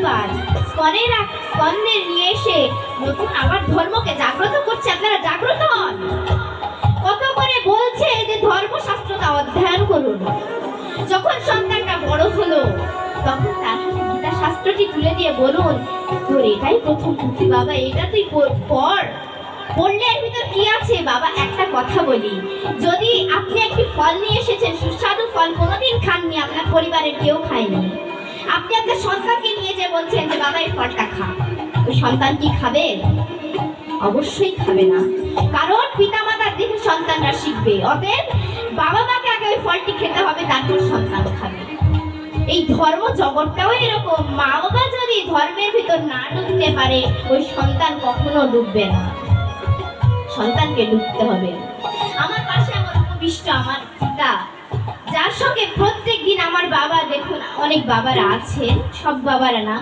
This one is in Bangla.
প্রভুপাদ স্কন্ধের নিয়ে এসে নতুন আবার ধর্মকে জাগ্রত করছে। আপনারা জাগ্রত হন। কত করে বলছে যে ধর্মশাস্ত্রটা অধ্যয়ন করুন। যখন সন্তানটা বড় হলো তখন তার হাতে গীতা শাস্ত্রটি তুলে দিয়ে বলুন, তোর এটাই প্রথম পুঁথি বাবা, এটা তুই পড়। পড়লে এর ভিতর কি আছে বাবা? একটা কথা বলি, যদি আপনি একটি ফল নিয়ে এসেছেন, সুস্বাদু ফল কোনোদিন খাননি, আপনার পরিবারের কেউ খায়নি, আপনি আপনার সন্তানকে নিয়ে যে বলছেন যে বাবা এই ফলটা খা, ওই সন্তান কি খাবে? অবশ্যই খাবে না। কারণ পিতামাতার দেখে সন্তানরা শিখবে। অতএব বাবা মাকে আগে ওই ফলটি খেতে হবে, তারপর সন্তান খাবে। এই ধর্ম জগৎটাও এরকম। মা বাবা যদি ধর্মের ভিতর না ঢুকতে পারে, ওই সন্তান কখনো ডুববে না। সন্তানকে ডুবতে হবে। আমার পাশে আমার উপবিষ্ট আমার পিতা, যার সঙ্গে প্রত্যেক দিন আমার বাবা, দেখুন অনেক বাবারা আছেন, সব বাবারা না,